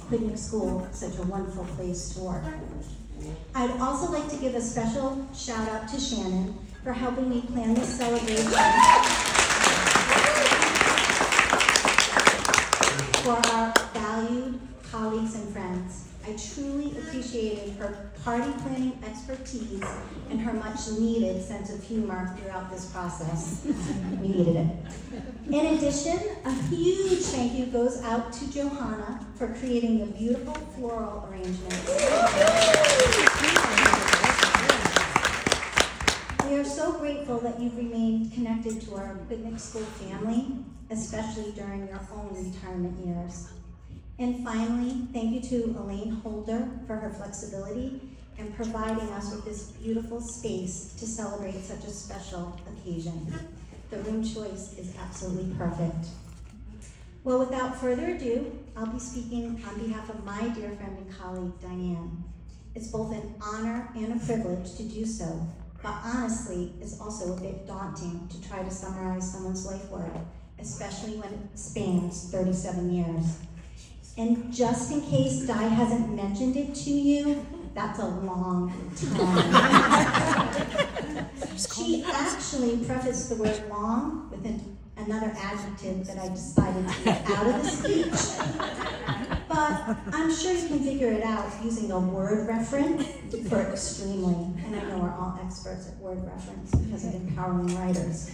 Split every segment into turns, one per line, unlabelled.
Quidnick School such a wonderful place to work. I'd also like to give a special shout out to Shannon for helping me plan this celebration for our valued colleagues and friends. I truly appreciated her party planning expertise and her much needed sense of humor throughout this process. We needed it. In addition, a huge thank you goes out to Johanna for creating the beautiful floral arrangements. We are so grateful that you've remained connected to our Quidnick School family, especially during your own retirement years. And finally, thank you to Elaine Holder for her flexibility and providing us with this beautiful space to celebrate such a special occasion. The room choice is absolutely perfect. Well, without further ado, I'll be speaking on behalf of my dear friend and colleague, Diane. It's both an honor and a privilege to do so, but honestly, it's also a bit daunting to try to summarize someone's life work, especially when it spans 37 years. And just in case Di hasn't mentioned it to you, that's a long time. She actually prefaced the word long with another adjective that I decided to get out of the speech. But I'm sure you can figure it out using a word reference for extremely. And I know we're all experts at word reference because of empowering writers.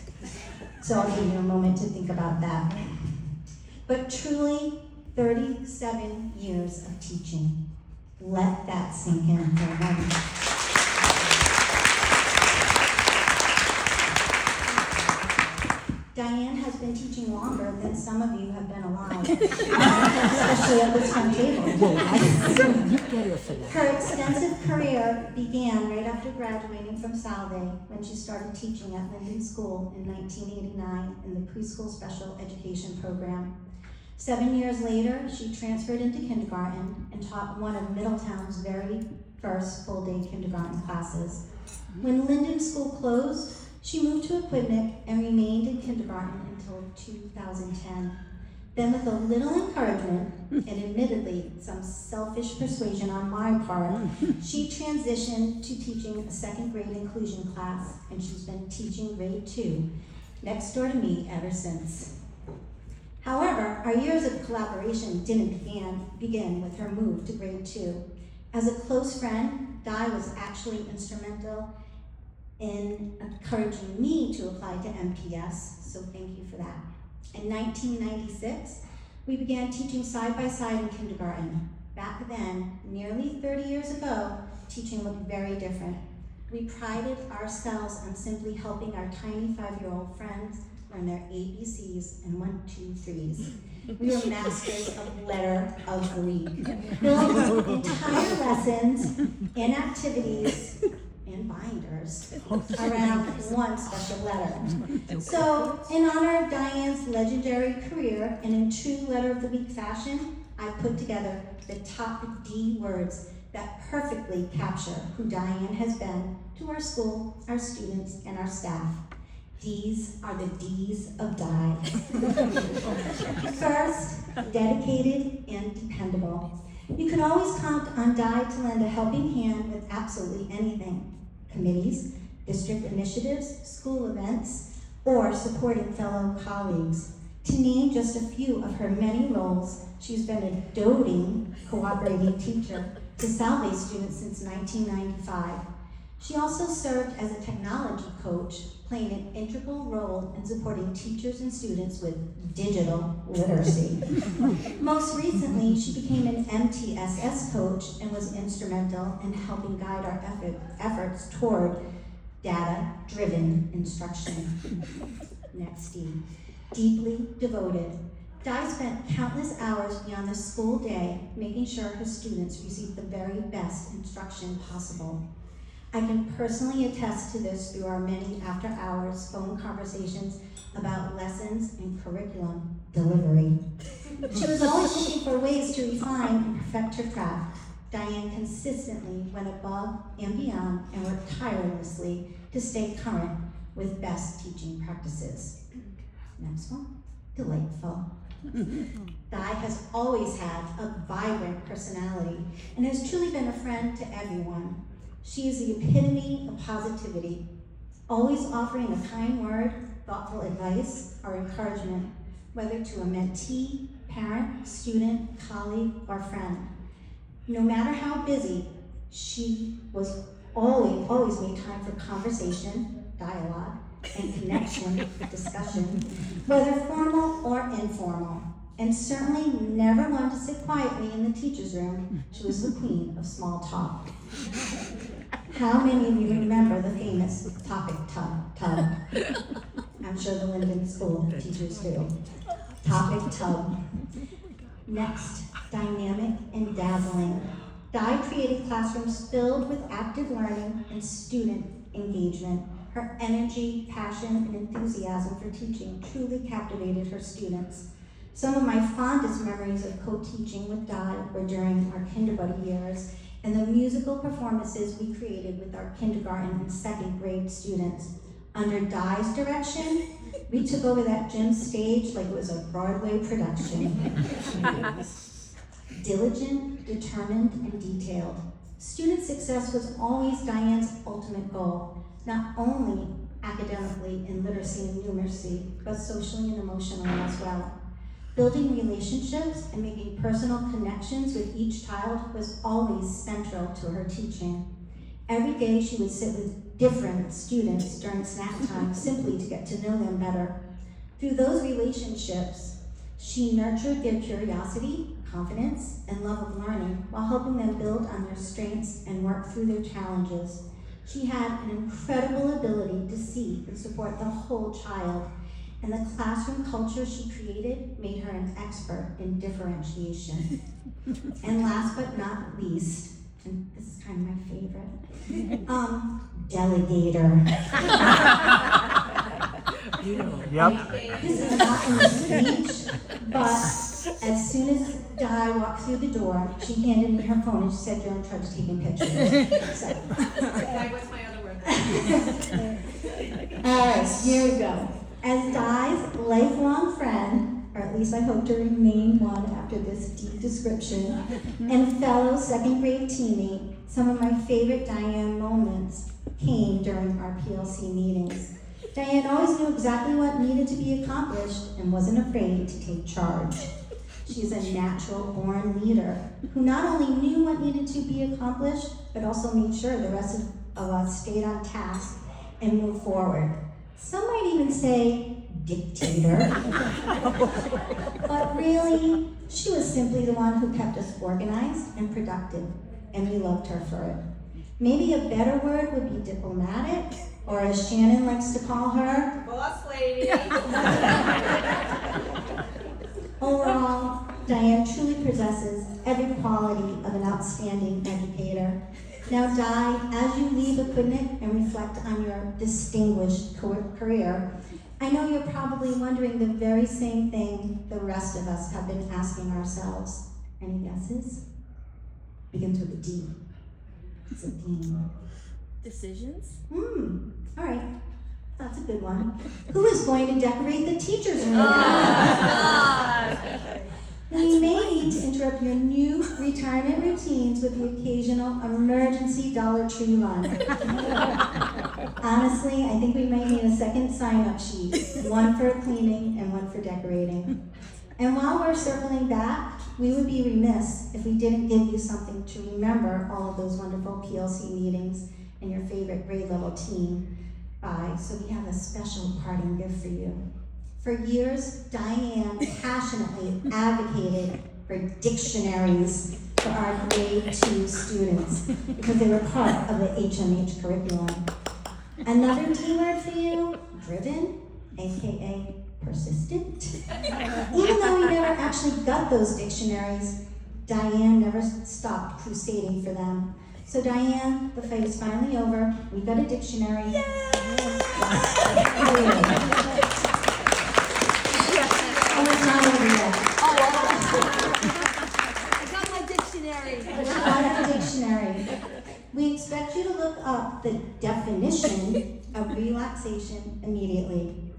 So I'll give you a moment to think about that. But truly, 37 years of teaching. Let that sink in for a moment. Diane has been teaching longer than some of you have been alive, especially at this front table. Her extensive career began right after graduating from Salve when she started teaching at Linden School in 1989 in the preschool special education program. 7 years later, she transferred into kindergarten and taught one of Middletown's very first full-day kindergarten classes. When Linden School closed, she moved to Quidnick and remained in kindergarten until 2010. Then with a little encouragement, and admittedly some selfish persuasion on my part, she transitioned to teaching a second grade inclusion class, and she's been teaching grade 2 next door to me ever since. However, our years of collaboration didn't begin with her move to grade 2. As a close friend, Di was actually instrumental in encouraging me to apply to MPS, so thank you for that. In 1996, we began teaching side by side in kindergarten. Back then, nearly 30 years ago, teaching looked very different. We prided ourselves on simply helping our tiny 5-year-old friends learn their ABCs and 1, 2, 3s. We were masters of letter of the week. Built entire lessons and activities and binders around one special letter. So, in honor of Diane's legendary career and in true letter of the week fashion, I put together the top D words that perfectly capture who Diane has been to our school, our students, and our staff. These are the D's of Di. First, dedicated and dependable. You can always count on Di to lend a helping hand with absolutely anything. Committees, district initiatives, school events, or supporting fellow colleagues. To name just a few of her many roles, she's been a doting cooperating teacher to Salve students since 1995. She also served as a technology coach, playing an integral role in supporting teachers and students with digital literacy. Most recently, she became an MTSS coach and was instrumental in helping guide our efforts toward data-driven instruction. Next D, deeply devoted. Di spent countless hours beyond the school day making sure her students received the very best instruction possible. I can personally attest to this through our many after-hours phone conversations about lessons and curriculum delivery. She was always looking for ways to refine and perfect her craft. Diane consistently went above and beyond and worked tirelessly to stay current with best teaching practices. Next one, delightful. Di has always had a vibrant personality and has truly been a friend to everyone. She is the epitome of positivity, always offering a kind word, thoughtful advice, or encouragement, whether to a mentee, parent, student, colleague, or friend. No matter how busy, she was always made time for conversation, dialogue, and connection, discussion, whether formal or informal, and certainly never one to sit quietly in the teacher's room. She was the queen of small talk. How many of you remember the famous topic tub? I'm sure the Linden School teachers do. Topic tub. Next, dynamic and dazzling. Di created classrooms filled with active learning and student engagement. Her energy, passion, and enthusiasm for teaching truly captivated her students. Some of my fondest memories of co-teaching with Di were during our kindergarten years and the musical performances we created with our kindergarten and second grade students. Under Di's direction, we took over that gym stage like it was a Broadway production. Diligent, determined, and detailed. Student success was always Diane's ultimate goal, not only academically in literacy and numeracy, but socially and emotionally as well. Building relationships and making personal connections with each child was always central to her teaching. Every day she would sit with different students during snack time simply to get to know them better. Through those relationships, she nurtured their curiosity, confidence, and love of learning while helping them build on their strengths and work through their challenges. She had an incredible ability to see and support the whole child, and the classroom culture she created made her an expert in differentiation. And last but not least, and this is kind of my favorite, delegator.
Yep.
This is not in the speech, but as soon as Di walked through the door, she handed me her phone and she said, "You're in charge of taking pictures." So.
That was my other word.
All right, here we go. As Di's lifelong friend, or at least I hope to remain one after this deep description, and fellow second grade teammate, some of my favorite Diane moments came during our PLC meetings. Diane always knew exactly what needed to be accomplished and wasn't afraid to take charge. She is a natural born leader who not only knew what needed to be accomplished, but also made sure the rest of us stayed on task and moved forward. Some might even say dictator, but really, she was simply the one who kept us organized and productive, and we loved her for it. Maybe a better word would be diplomatic, or as Shannon likes to call her,
Boss lady.
Overall, Diane truly possesses every quality of an outstanding educator. Now, Di, as you leave Equipment and reflect on your distinguished career, I know you're probably wondering the very same thing the rest of us have been asking ourselves. Any guesses? Begins with a D. It's a D.
Decisions?
All right. That's a good one. Who is going to decorate the teacher's room? We may need to interrupt your new retirement routines with the occasional emergency Dollar Tree run. Honestly, I think we might need a second sign-up sheet, one for cleaning and one for decorating. And while we're circling back, we would be remiss if we didn't give you something to remember all of those wonderful PLC meetings and your favorite grade level team by. So we have a special parting gift for you. For years, Diane passionately advocated for dictionaries for our grade 2 students because they were part of the HMH curriculum. Another D word for you, driven, AKA persistent. Even though we never actually got those dictionaries, Diane never stopped crusading for them. So Diane, the fight is finally over. We got a dictionary. Yay!
I got my dictionary.
Got a dictionary. We expect you to look up the definition of relaxation immediately.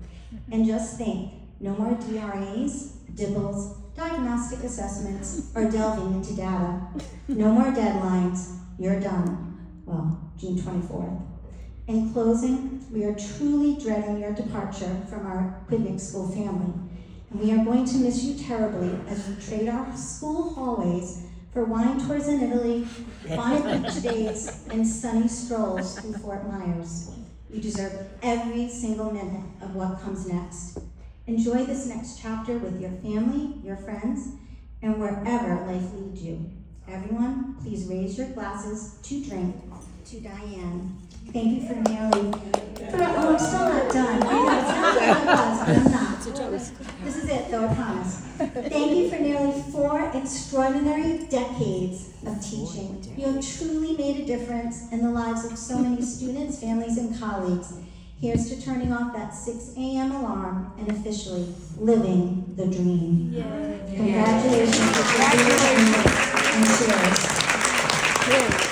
And just think, no more DRAs, dibbles, diagnostic assessments, or delving into data. No more deadlines. You're done. Well, June 24th. In closing, we are truly dreading your departure from our Quidnick School family, and we are going to miss you terribly as we trade our school hallways for wine tours in Italy, fine beach days, and sunny strolls through Fort Myers. You deserve every single minute of what comes next. Enjoy this next chapter with your family, your friends, and wherever life leads you. Everyone, please raise your glasses to drink to Diane. Thank you for nearly, oh, I'm still not done. I know, it's not what it was, but I'm not. This is it though, I promise. Thank you for nearly 4 extraordinary decades of teaching. You have truly made a difference in the lives of so many students, families, and colleagues. Here's to turning off that 6 a.m. alarm and officially living the dream. Yay. Congratulations. And cheers.